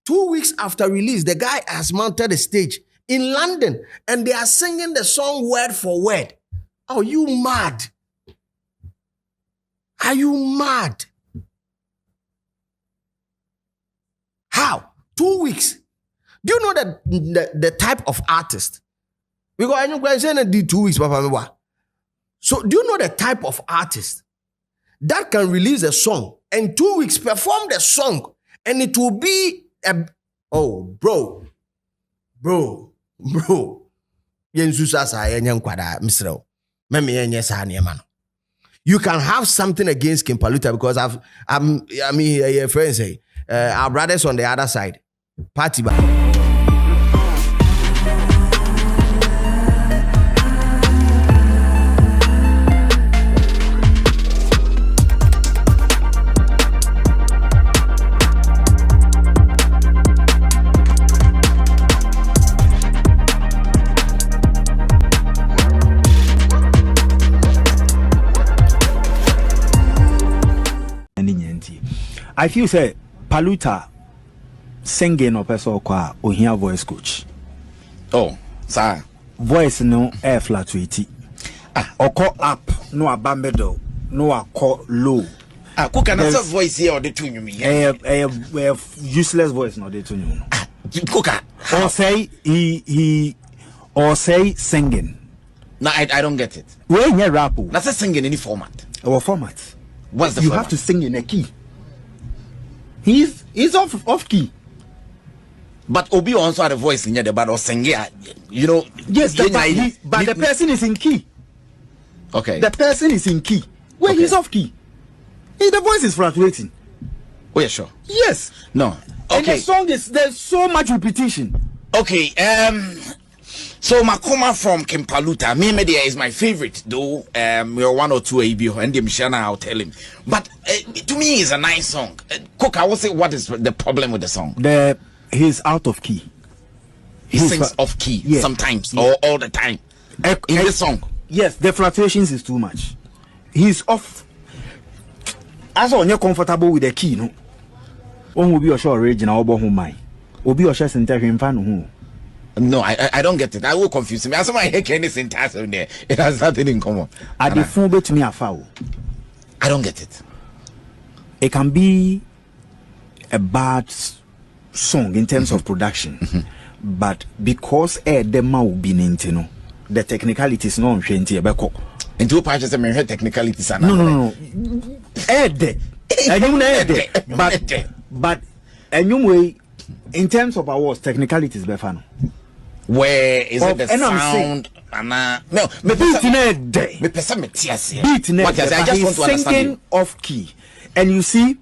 2 weeks after release, the guy has mounted a stage in London and they are singing the song word for word. Are you mad? Are you mad? How? 2 weeks. Do you know that the type of artist? Because I know I'm saying did 2 weeks, Papa. So do you know the type of artist that can release a song and 2 weeks perform the song and it will be bro. You can have something against Kim Paluta because friends say our brothers on the other side. Party back. I feel say Paluta singing or person or hear voice coach. Oh, sir. Voice no air fluctuate. Or call up no abambedo, no a call low. Koka na voice here or the tune you mean? A useless voice no the tune. Koka. Or say he or say singing. No, I don't get it. When you rap, that's a singing in any format. Our format. What's the you format? Have to sing in a key. He's off key. But Obi also had a voice in there, but or sing you know. Yes, but the person is in key. Okay. The person is in key. Where he's off key. The voice is fluctuating. Oh yeah, sure. Yes. No. Okay. And the song there's so much repetition. Okay. So Makoma from Kim Paluta, Media is my favorite, though. We're 1 or 2 ABO, and Mshana, I'll tell him. But to me, it's a nice song. Koka, I will say, what is the problem with the song? He's out of key. He sings off key sometimes, or all the time. In the song. Yes, the fluctuations is too much. He's off. As when you're comfortable with the key, no. One will be a short original, or who might. Will be a short interview fan who. No, I don't get it. I will confuse me. As my heck anything in there, it has nothing in common. At the phone bet me a foul. I don't get it. It can be a bad song in terms of production, but because the will be nintendo, the technicalities no shanty ebeko. In two parts, I mean technicalities. No. But anyway, in terms of our technicalities, befano. Where is it the sound? No, beat in a day. I just want to understand you. Off key. And you see,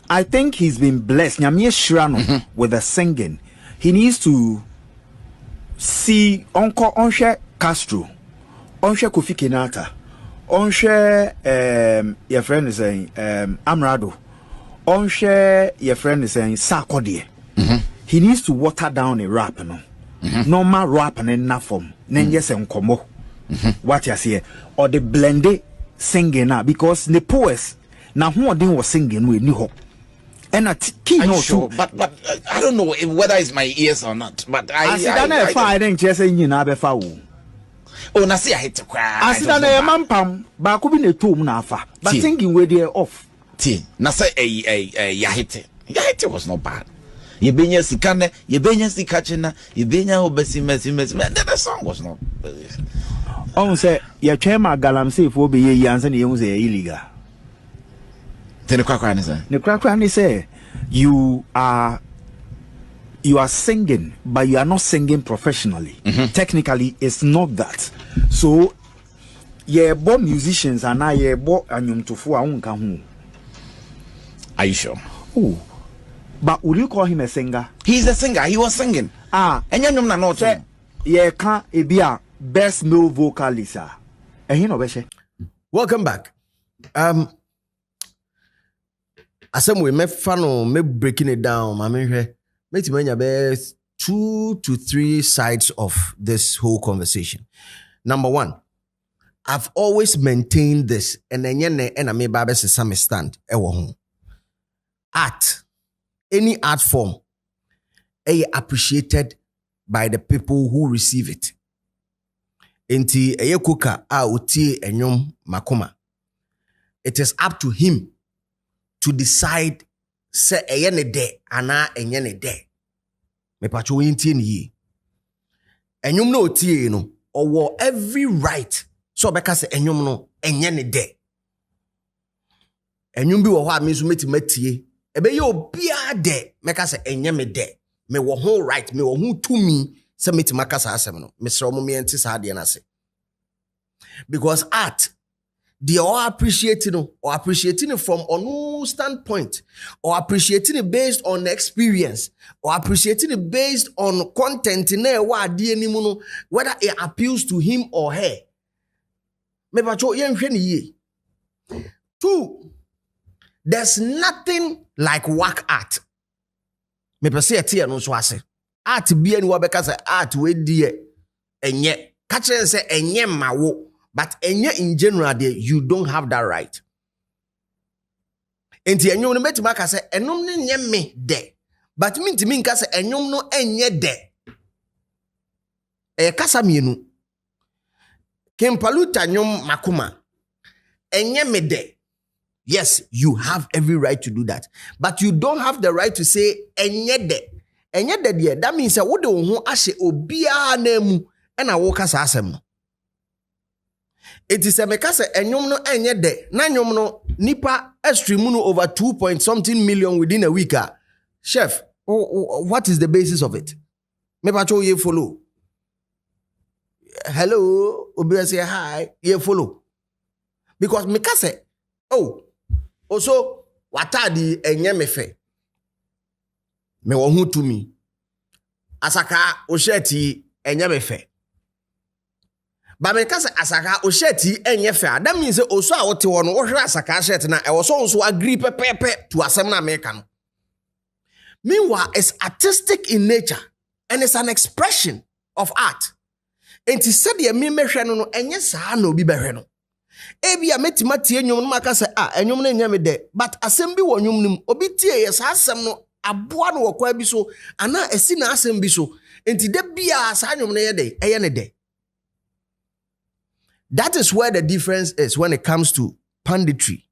I think he's been blessed. Nyamie Shirano with the singing. He needs to see Uncle Onshe Castro, Onshe Kofi Kenata, Onshe your friend is saying Amerado, Onshe your friend is saying Sarkodie. He needs to water down a rap, no. Normal rap and enough form. Then yes and komo. What you say? Or the blended singing now because the poets now who was singing with new and a key no sure, but I don't know whether it's my ears or not. But I didn't just say you know befa. Oh, na see I hate to cry. I said na man pam ba ko bi na tom na afa. But singing with the off. T na say Yahite. Yahite was not bad. Yebenya sikane, yebenya sikachina, yebenya obesi mesi. The song was not. On say your chairman galamse for be ye answer the use illegal. The crack say you are singing, but you are not singing professionally. Technically, it's not that. So yeah, both musicians and I yeah both anyum to fu aunka. Are you sure? Oh. But would you call him a singer? He's a singer. He was singing. And you know not. Yeah, can't be a best male vocalist. And you know, welcome back. Asem we me fano me breaking it down. I mean, make me best 2 to 3 sides of this whole conversation. Number one, I've always maintained this, and then and I may babe some stand. Art. Any art form appreciated by the people who receive it. Enti Koka utie enyom makoma. It is up to him to decide se ne de ana enye ne de. Me pacho yintie ni yi. Enyom no utie no owo every right so beka se enyom no enye ne de. Enyom bi wo ho a me so metimatie. Ebe ye obia de meka se enye me de. Me wo ho right, me wo ho tumi se metimaka sa asem no. Me sro mo me enti sa de na se. Because art, they are appreciating it from a new standpoint, or appreciating it based on experience, or appreciating it based on content in there, whether it appeals to him or her. Two, there's nothing like work art. Art be any because art we dear and yet catch say enye mawo. But in general, you don't have that right. Enti enyom no metima ka se enom ne nye me de. But me ntimi nka se enyom no enye de. Kasa mienu. Paluta nyom makuma. Enye me de. Yes, you have every right to do that. But you don't have the right to say enye de. Enye de de. That means that wo de wo ho ahye obia na mu na wo kasa asem no. It is a mekase enyom no enye de na nyom no nipa stream no over 2 something million within a week. Chef, what is the basis of it? Me pacho ye follow. Hello, obi say hi, ye follow. Because mekase also watadi enye me fe. Me wo hu to me. Asaka o sheti enye me fe. But because asaka o sheti enye fe, that means also a wote wono wo hwe asaka shirt na e wo so agree pepepe to asem na make no. Meanwhile, it's artistic in nature and it's an expression of art. And to say the me mehwe no enye saa na obi behwe no. Ebia metima tie nyom no maka se enyom no enye me de, but asem bi wo nyom nim obi tie ye saa asem no aboa no wokwa bi so ana esi na asem bi so. Enti de bia saa nyom no ye de, eye ne de. That is where the difference is when it comes to punditry.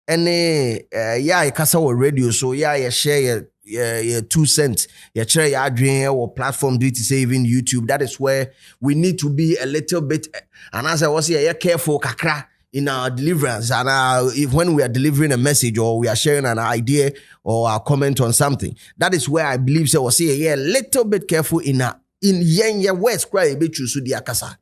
And you kasa or radio, so you share your 2 cents, you share your dream or platform do it to say even YouTube. That is where we need to be a little bit, and as I was here, careful kakra in our deliverance. And if when we are delivering a message or we are sharing an idea or a comment on something, that is where I believe so was here a little bit careful in yen words cry a bit to the akasa.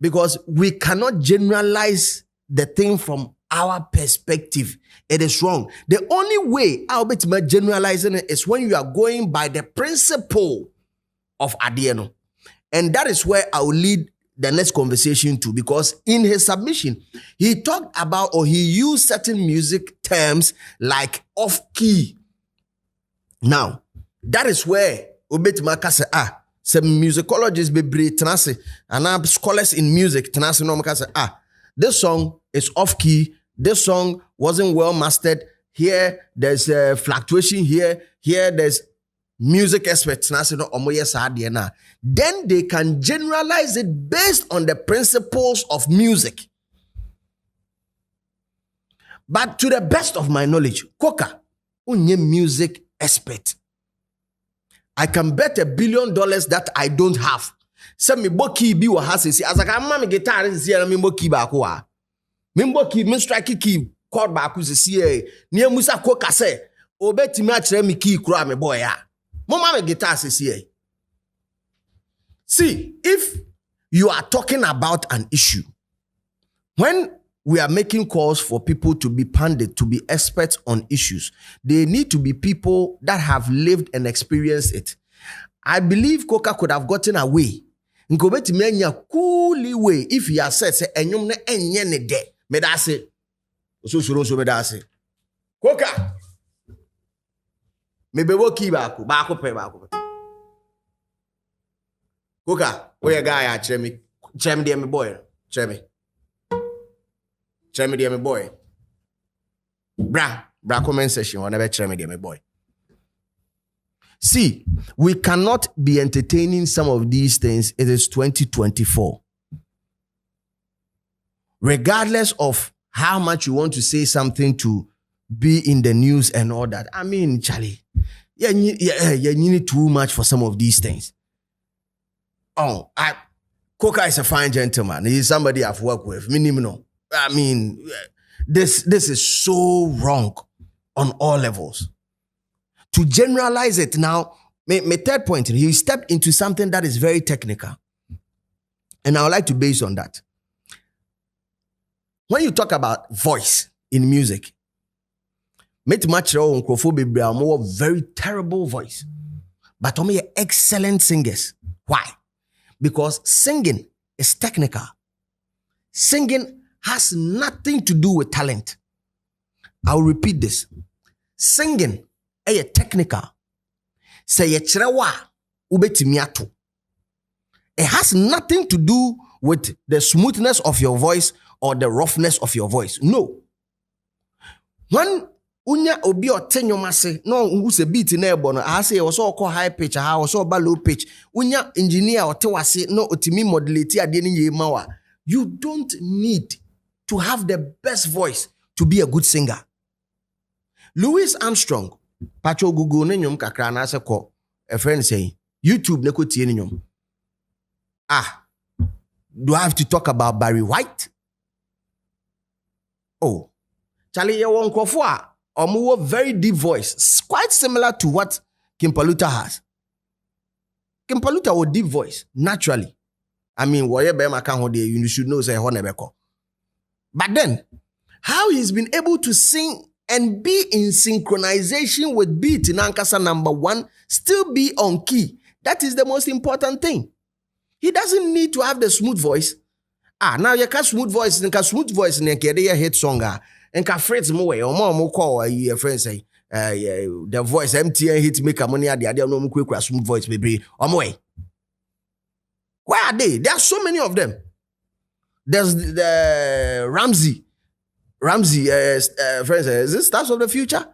Because we cannot generalize the thing from our perspective. It is wrong. The only way I'll be generalizing it is when you are going by the principle of Adieno. And that is where I'll lead the next conversation to, because in his submission, he talked about or he used certain music terms like off-key. Now, that is where Obetimaka say, some musicologists be brave tenase and scholars in music tenase no make say this song is off key, this song wasn't well mastered, here there's a fluctuation, here there's music experts tenase no omoye sa de na. Then they can generalize it based on the principles of music. But to the best of my knowledge, Koka unye music expert. I can bet $1 billion that I don't have. Some me boki bi wa hasisi. As I can mama guitar is here me boki ba ko a. Me boki me strike key chord ba ku sisi ni musa Koka say obetimi a kire me key kura me boy a. Mo mama guitar sisi. See, if you are talking about an issue, when we are making calls for people to be pundit, to be experts on issues, they need to be people that have lived and experienced it. I believe Koka could have gotten away. Nkobeti menya coolly way if he has said, say, enyom ne enye ne de. Me da se. So me da se. Koka. Me bebo ki ba ko pe. Koka, where you guy at Chemi? Chemi de me boy. Chemi de me boy. Bra comment session whenever Chemi de me boy. See, we cannot be entertaining some of these things. It is 2024. Regardless of how much you want to say something to be in the news and all that. I mean, Charlie, you need too much for some of these things. Koka is a fine gentleman. He's somebody I've worked with. Minimum. I mean, this is so wrong on all levels. To generalize it now, my third point, he stepped into something that is very technical. And I would like to base on that. When you talk about voice in music, very terrible voice, but excellent singers. Why? Because singing is technical. Singing has nothing to do with talent. I'll repeat this. Singing is technical. It has nothing to do with the smoothness of your voice or the roughness of your voice. No. When unya obi otenyomase no use beat na ebo no I say also call high pitch ha also ba low pitch unya engineer otewase no otimi modulate ade ni ye mawa. You don't need to have the best voice to be a good singer. Louis Armstrong pacho Google ne nyom kakra na se ko a friend saying YouTube ne ko tie ne nyom. Do I have to talk about Barry White? Oh, Charlie, you won't go for a very deep voice, quite similar to what Paluta has. Paluta with deep voice, naturally. I mean, you should know say Honebeko. But then, how he's been able to sing and be in synchronization with beat in Ankasa number one, still be on key. That is the most important thing. He doesn't need to have the smooth voice. Now you can smooth voice, and smooth voice in a hit song. And can friends more or more call your friends say the voice MTN hit make a money at the idea no quick smooth voice baby. Way. Where are they? There are so many of them. There's the Ramsey, friends, is this Stars of the Future?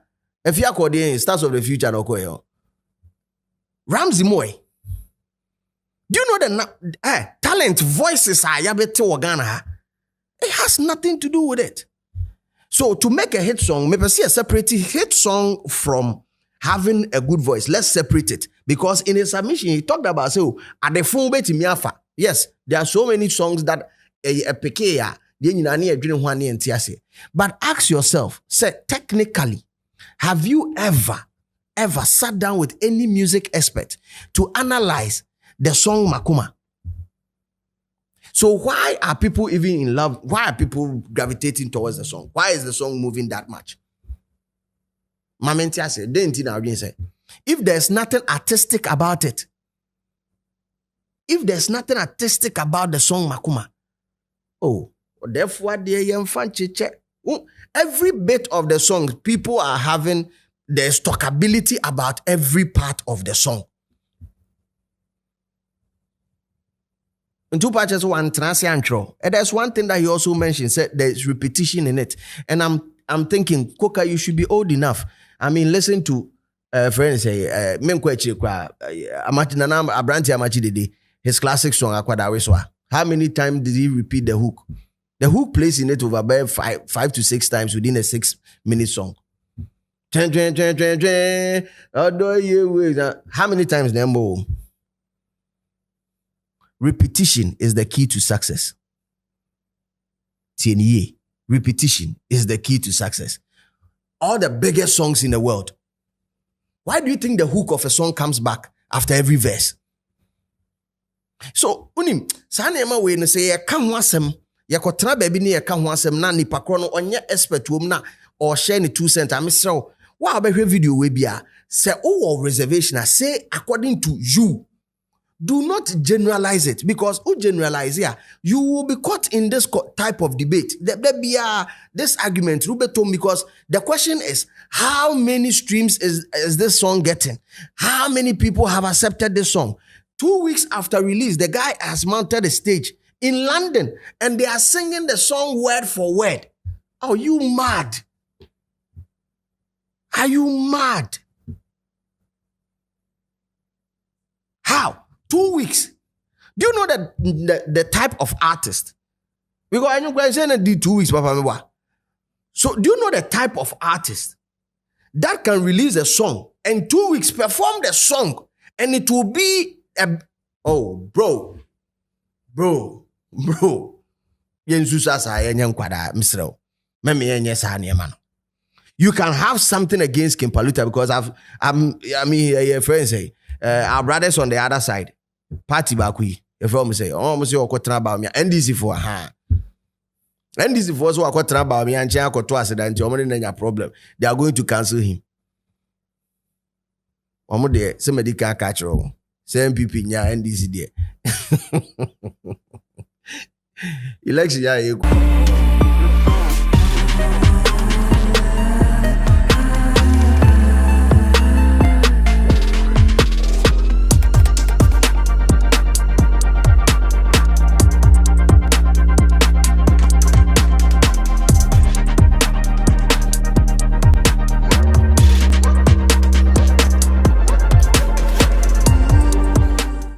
If you are called in Stars of the Future, no Ramsey Moy. Do you know the talent voices are yabete organa? It has nothing to do with it. So to make a hit song, maybe see a separate hit song from having a good voice. Let's separate it. Because in his submission, he talked about, so at the phone beti miafa. Yes, there are so many songs that but ask yourself, say technically, have you ever sat down with any music expert to analyze the song Makuma? So why are people even in love? Why are people gravitating towards the song? Why is the song moving that much? Mamentia said, if there's nothing artistic about it, if there's nothing artistic about the song Makuma, therefore every bit of the song, people are having there's talkability about every part of the song. In two parts, one transantro. And there's one thing that he also mentioned, said there's repetition in it. And I'm thinking, Koka, you should be old enough. I mean, listen to friends say, his classic song, how many times did he repeat the hook? The hook plays in it over about 5 to 6 times within a 6-minute song. How many times then? Repetition is the key to success. Repetition is the key to success. All the biggest songs in the world. Why do you think the hook of a song comes back after every verse? So, sanema we no say ka ho asem, ye kotra baby ne ye ka ho asem na nipa kro no onye expert wom na or share ni 2 cents amesrew. Wa be hwe video we bia say o reservation say according to you. Do not generalize it, because who generalize here, you will be caught in this type of debate. There be this argument, Rubetom, because the question is, how many streams is this song getting? How many people have accepted this song? 2 weeks after release, the guy has mounted a stage in London and they are singing the song word for word. Are you mad? Are you mad? 2 weeks. Do you know that the type of artist? Because I know when saying did 2 weeks, Papa. So do you know the type of artist that can release a song and 2 weeks perform the song and it will be a bro. You can have something against Kim Paluta because your friends say our brothers on the other side party bakui. Your friend say about me NDC for NDC for so about me and Chia to accident problem. They are going to cancel him. Somebody can catch you. Same people in NDC there. Election